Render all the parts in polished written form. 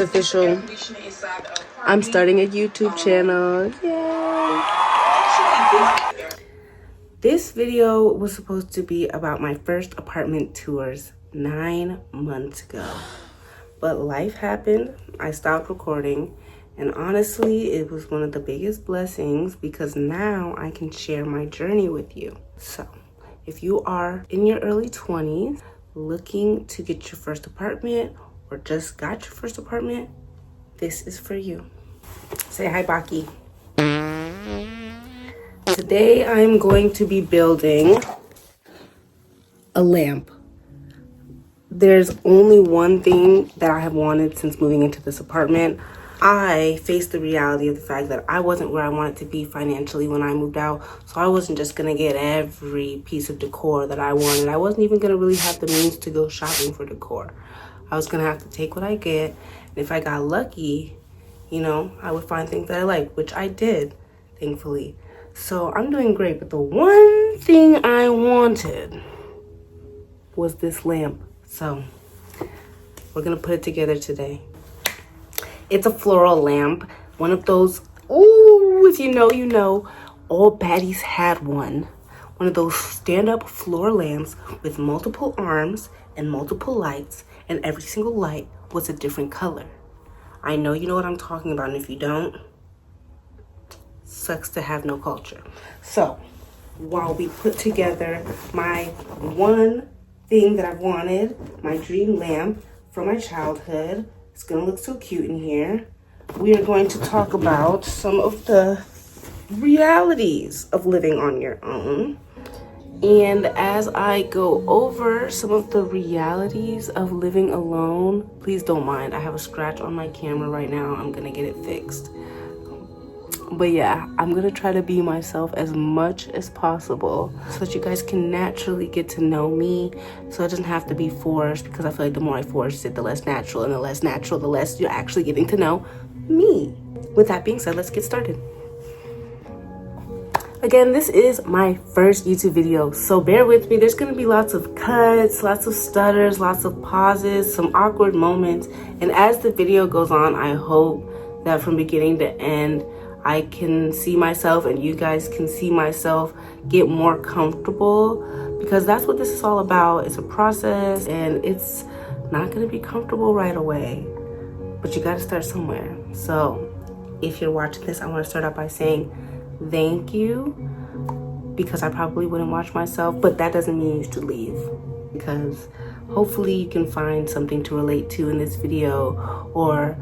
It's official. I'm starting a YouTube channel. Yay! This video was supposed to be about my first apartment tours 9 months ago. But life happened, I stopped recording, and honestly, it was one of the biggest blessings because now I can share my journey with you. So, if you are in your early 20s, looking to get your first apartment, or just got your first apartment, this is for you. Say hi, Baki. Today, I'm going to be building a lamp. There's only one thing that I have wanted since moving into this apartment. I faced the reality of the fact that I wasn't where I wanted to be financially when I moved out. So I wasn't just gonna get every piece of decor that I wanted. I wasn't even gonna really have the means to go shopping for decor. I was gonna have to take what I get. And if I got lucky, you know, I would find things that I like, which I did, thankfully. So I'm doing great, but the one thing I wanted was this lamp. So we're gonna put it together today. It's a floral lamp, one of those, ooh, if you know, you know, all baddies had one. One of those stand-up floor lamps with multiple arms and multiple lights, and every single light was a different color. I know you know what I'm talking about, and if you don't, sucks to have no culture. So, while we put together my one thing that I've wanted, my dream lamp from my childhood, it's gonna look so cute in here, we are going to talk about some of the realities of living on your own. And as I go over some of the realities of living alone, please don't mind, I have a scratch on my camera right now. I'm gonna get it fixed. But yeah, I'm gonna try to be myself as much as possible so that you guys can naturally get to know me, so it doesn't have to be forced, because I feel like the more I force it, the less natural, and the less natural, the less you're actually getting to know me. With that being said, let's get started. Again, this is my first YouTube video, so bear with me. There's gonna be lots of cuts, lots of stutters, lots of pauses, some awkward moments. And as the video goes on, I hope that from beginning to end, I can see myself and you guys can see myself get more comfortable, because that's what this is all about. It's a process, and it's not gonna be comfortable right away, but you gotta start somewhere. So if you're watching this, I wanna start out by saying thank you, because I probably wouldn't watch myself, but that doesn't mean you should leave, because hopefully you can find something to relate to in this video, or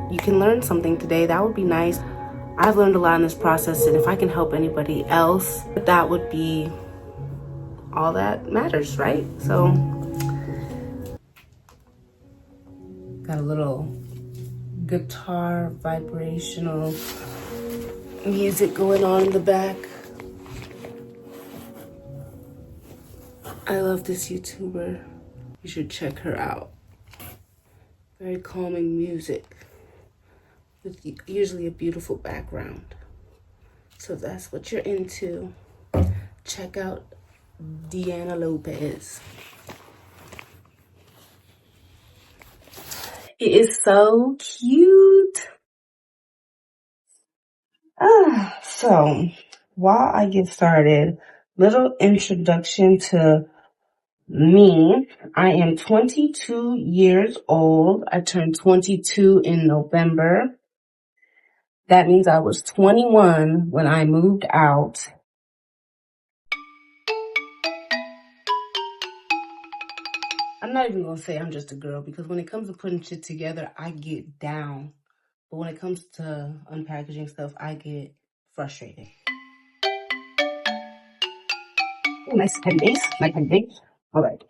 you can learn something today. That would be nice. I've learned a lot in this process, and if I can help anybody else, that would be all that matters, right? So got a little guitar vibrational music going on in the back. I love this YouTuber. You should check her out. Very calming music with usually a beautiful background. So if that's what you're into, check out Deanna Lopez. It is so cute. So while I get started, little introduction to me. I am 22 years old. I turned 22 in November. That means I was 21 when I moved out. I'm not even gonna say I'm just a girl, because when it comes to putting shit together, I get down. But when it comes to unpackaging stuff, I get frustrated. Oh, nice heavy bass. Nice heavy bass. All right.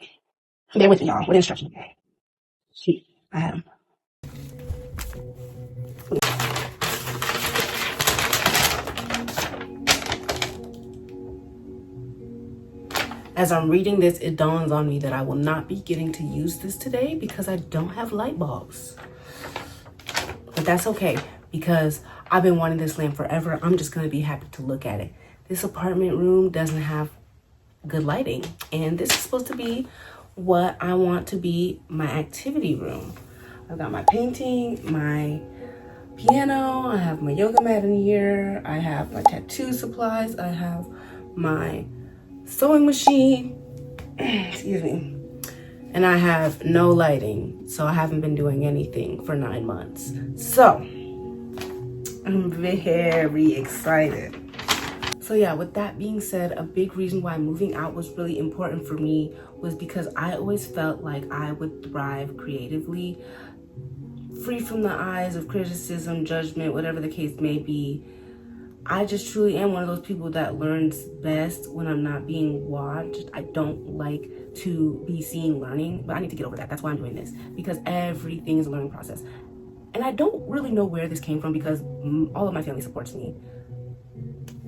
Bear with me, y'all, with instructions. See, I had them. As I'm reading this, it dawns on me that I will not be getting to use this today because I don't have light bulbs. But that's okay, because I've been wanting this lamp forever. I'm just gonna be happy to look at it. This apartment room doesn't have good lighting, and this is supposed to be what I want to be my activity room. I've got my painting, my piano, I have my yoga mat in here, I have my tattoo supplies, I have my sewing machine, excuse me, and I have no lighting, so I haven't been doing anything for 9 months. So I'm very excited. So yeah, with that being said, a big reason why moving out was really important for me was because I always felt like I would thrive creatively, free from the eyes of criticism, judgment, whatever the case may be. I just truly am one of those people that learns best when I'm not being watched. I don't like to be seen learning, but I need to get over that. That's why I'm doing this, because everything is a learning process. And I don't really know where this came from because all of my family supports me.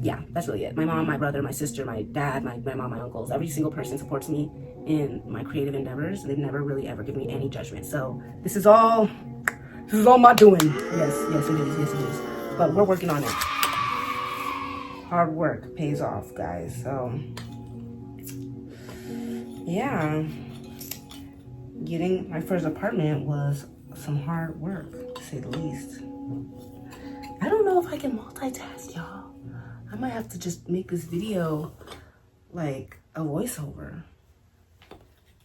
Yeah, that's really it. My mom, my brother, my sister, my dad, my grandma, my uncles, every single person supports me in my creative endeavors. They've never really ever given me any judgment. So this is all my doing. Yes, it is. But we're working on it. Hard work pays off, guys. So yeah, getting my first apartment was some hard work, to say the least. I don't know if I can multitask, y'all. I might have to just make this video like a voiceover.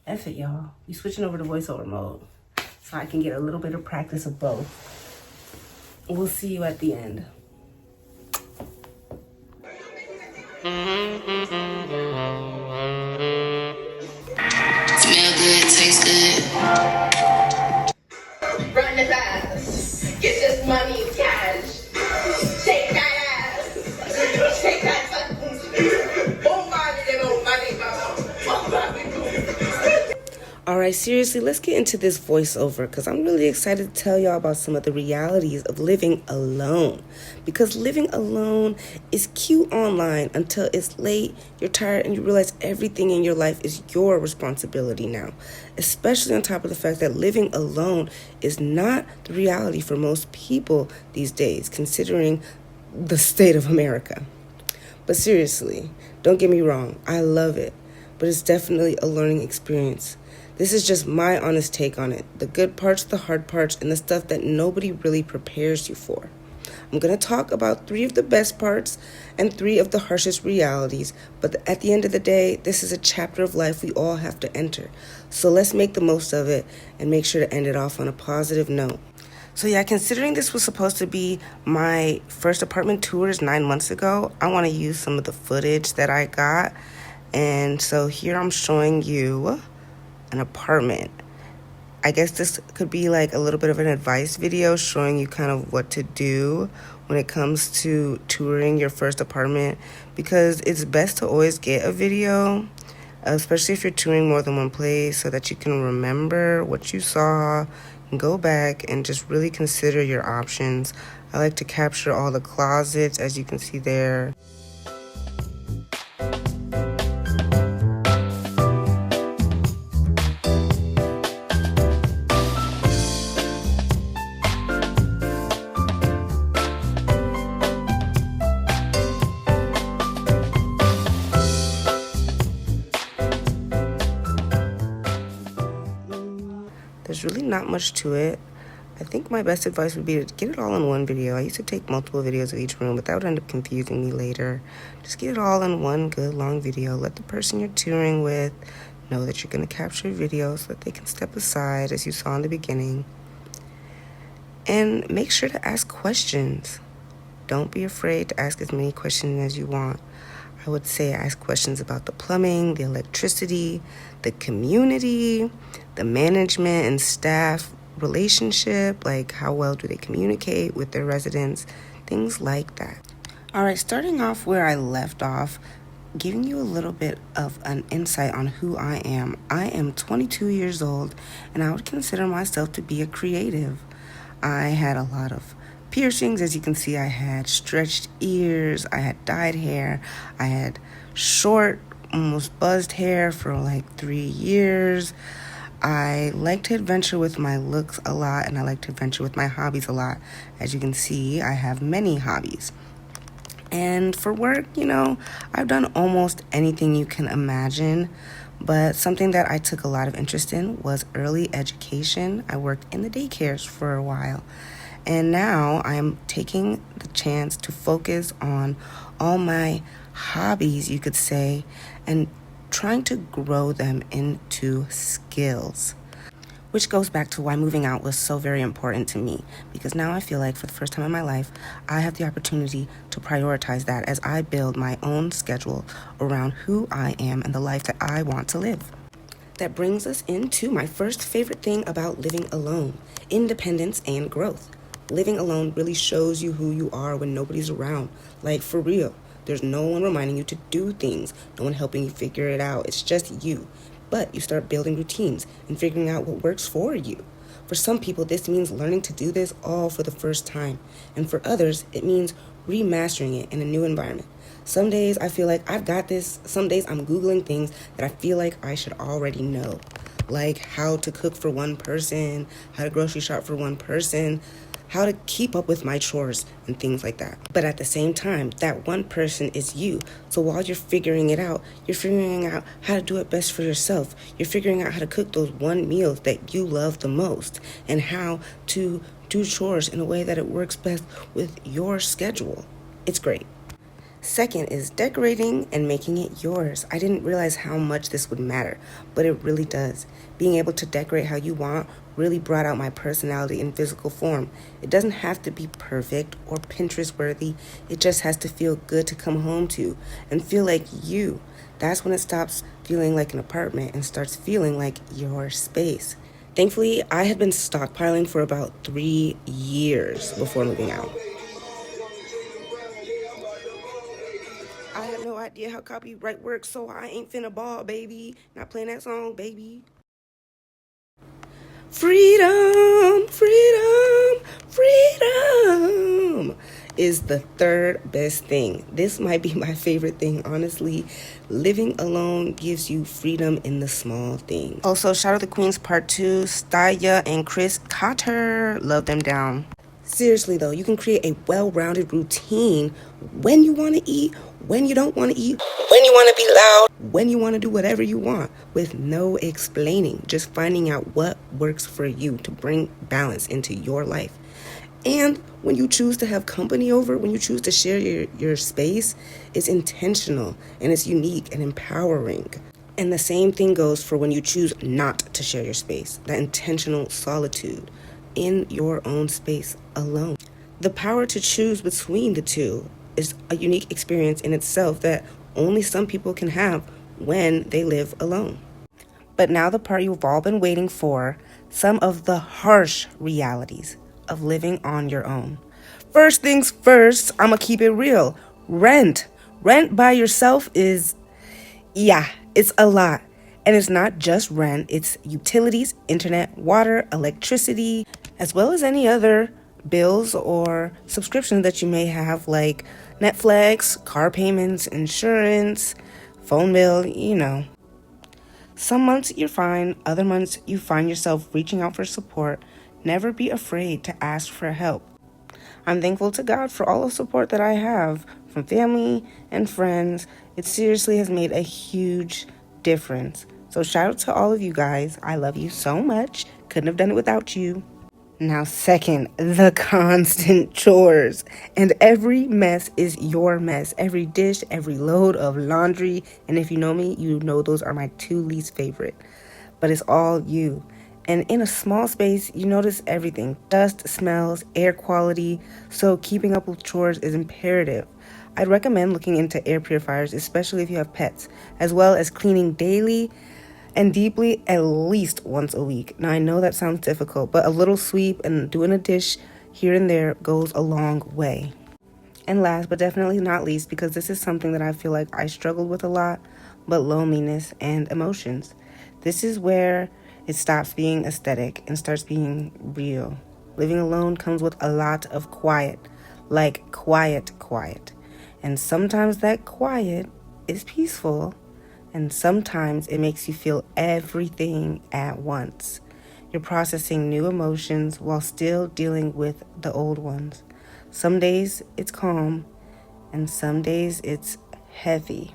F it, y'all. We switching over to voiceover mode so I can get a little bit of practice of both. We'll see you at the end. Smell good, taste good. Run the fast. Get this money in cash. Shake that ass. Shake that Alright, seriously, let's get into this voiceover because I'm really excited to tell y'all about some of the realities of living alone. Because living alone is cute online until it's late, you're tired, and you realize everything in your life is your responsibility now. Especially on top of the fact that living alone is not the reality for most people these days, considering the state of America. But seriously, don't get me wrong, I love it, but it's definitely a learning experience. This is just my honest take on it, the good parts, the hard parts, and the stuff that nobody really prepares you for. I'm going to talk about 3 of the best parts and 3 of the harshest realities, but at the end of the day, this is a chapter of life we all have to enter. So let's make the most of it and make sure to end it off on a positive note. So yeah, considering this was supposed to be my first apartment tours 9 months ago, I want to use some of the footage that I got. And so here I'm showing you an apartment. I guess this could be like a little bit of an advice video showing you kind of what to do when it comes to touring your first apartment, because it's best to always get a video, especially if you're touring more than one place, so that you can remember what you saw and go back and just really consider your options. I like to capture all the closets, as you can see there. There's really not much to it. I think my best advice would be to get it all in one video. I used to take multiple videos of each room, but that would end up confusing me later. Just get it all in one good long video. Let the person you're touring with know that you're going to capture video so that they can step aside, as you saw in the beginning. And make sure to ask questions. Don't be afraid to ask as many questions as you want. I would say ask questions about the plumbing, the electricity, the community, the management and staff relationship, like how well do they communicate with their residents, things like that. All right, starting off where I left off, giving you a little bit of an insight on who I am. I am 22 years old, and I would consider myself to be a creative. I had a lot of piercings. As you can see, I had stretched ears, I had dyed hair, I had short, almost buzzed hair for like 3 years. I like to adventure with my looks a lot, and I like to adventure with my hobbies a lot. As you can see, I have many hobbies. And for work, I've done almost anything you can imagine, but something that I took a lot of interest in was early education. I worked in the daycares for a while, and now I'm taking the chance to focus on all my hobbies, you could say, and trying to grow them into skills. Which goes back to why moving out was so very important to me, because now I feel like for the first time in my life, I have the opportunity to prioritize that as I build my own schedule around who I am and the life that I want to live. That brings us into my first favorite thing about living alone: independence and growth. Living alone really shows you who you are when nobody's around, like for real. There's no one reminding you to do things, no one helping you figure it out. It's just you. But you start building routines and figuring out what works for you. For some people, this means learning to do this all for the first time. And for others, it means remastering it in a new environment. Some days I feel like I've got this. Some days I'm Googling things that I feel like I should already know. Like how to cook for one person, how to grocery shop for one person, how to keep up with my chores and things like that. But at the same time, that one person is you. So while you're figuring it out, you're figuring out how to do it best for yourself. You're figuring out how to cook those one meals that you love the most and how to do chores in a way that it works best with your schedule. It's great. Second is decorating and making it yours. I didn't realize how much this would matter, but it really does. Being able to decorate how you want really brought out my personality in physical form. It doesn't have to be perfect or Pinterest worthy. It just has to feel good to come home to and feel like you. That's when it stops feeling like an apartment and starts feeling like your space. Thankfully, I had been stockpiling for about 3 years before moving out. I have no idea how copyright works, so I ain't finna ball, baby. Not playing that song, baby. Freedom, freedom, freedom is the third best thing. This might be my favorite thing, honestly. Living alone gives you freedom in the small things. Also, shout out to Queens Part 2, Staya and Chris Cotter. Love them down. Seriously though, you can create a well-rounded routine when you want to eat, when you don't want to eat, when you want to be loud, when you want to do whatever you want, with no explaining, just finding out what works for you to bring balance into your life. And when you choose to have company over, when you choose to share your space, it's intentional and it's unique and empowering. And the same thing goes for when you choose not to share your space, that intentional solitude in your own space alone. The power to choose between the two is a unique experience in itself that only some people can have when they live alone. But now the part you've all been waiting for, some of the harsh realities of living on your own. First things first, I'ma keep it real. Rent. Rent by yourself is, it's a lot. And it's not just rent, it's utilities, internet, water, electricity, as well as any other bills or subscriptions that you may have, like Netflix, car payments, insurance, phone bill, Some months you're fine, other months you find yourself reaching out for support. Never be afraid to ask for help. I'm thankful to God for all the support that I have from family and friends. It seriously has made a huge difference. So shout out to all of you guys. I love you so much. Couldn't have done it without you. Now, second, the constant chores. And every mess is your mess. Every dish, every load of laundry. And if you know me, you know those are my 2 least favorite. But it's all you. And in a small space, you notice everything. Dust, smells, air quality. So keeping up with chores is imperative. I'd recommend looking into air purifiers, especially if you have pets, as well as cleaning daily and deeply at least once a week. Now, I know that sounds difficult, but a little sweep and doing a dish here and there goes a long way. And last, but definitely not least, because this is something that I feel like I struggled with a lot, but loneliness and emotions. This is where it stops being aesthetic and starts being real. Living alone comes with a lot of quiet, like quiet. And sometimes that quiet is peaceful, and sometimes it makes you feel everything at once. You're processing new emotions while still dealing with the old ones. Some days it's calm, and some days it's heavy.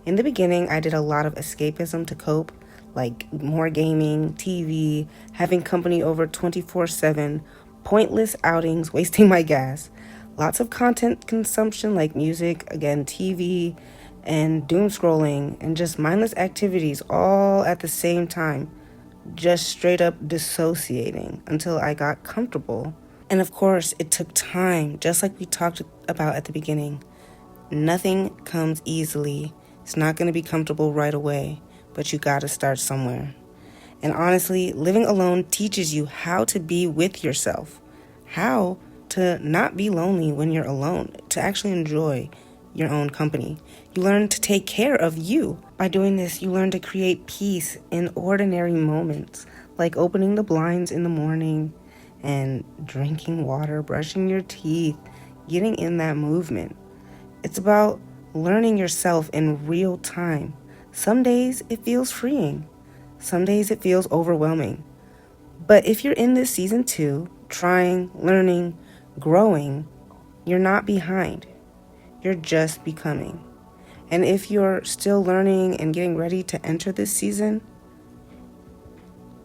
In the beginning, I did a lot of escapism to cope, like more gaming, TV, having company over 24/7, pointless outings, wasting my gas, lots of content consumption like music, again, TV, and doom scrolling, and just mindless activities all at the same time, just straight up dissociating until I got comfortable. And of course, it took time, just like we talked about at the beginning. Nothing comes easily. It's not going to be comfortable right away, but you got to start somewhere. And honestly, living alone teaches you how to be with yourself, how to not be lonely when you're alone, to actually enjoy your own company. You learn to take care of you. By doing this, you learn to create peace in ordinary moments, like opening the blinds in the morning and drinking water, brushing your teeth, getting in that movement. It's about learning yourself in real time. Some days it feels freeing. Some days it feels overwhelming. But if you're in this season 2, trying, learning, growing, you're not behind. You're just becoming. And if you're still learning and getting ready to enter this season,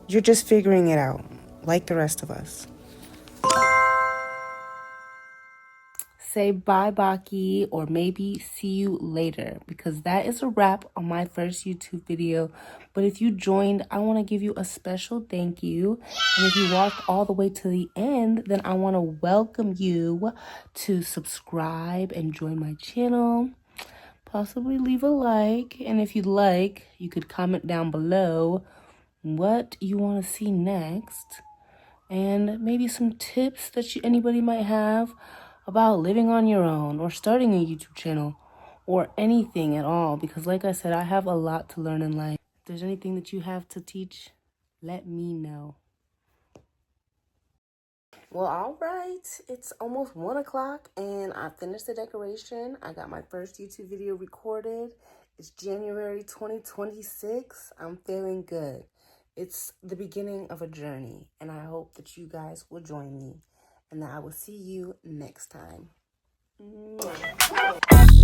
you're just figuring it out, like the rest of us. Say bye, Baki, or maybe see you later, because that is a wrap on my first YouTube video. But if you joined, I want to give you a special thank you. And if you watched all the way to the end, then I want to welcome you to subscribe and join my channel. Possibly leave a like. And if you'd like, you could comment down below what you want to see next. And maybe some tips that anybody might have about living on your own or starting a YouTube channel or anything at all. Because like I said, I have a lot to learn in life. If there's anything that you have to teach, let me know. Well, all right. It's almost 1 o'clock and I finished the decoration. I got my first YouTube video recorded. It's January 2026. I'm feeling good. It's the beginning of a journey, and I hope that you guys will join me, and that I will see you next time. Mwah.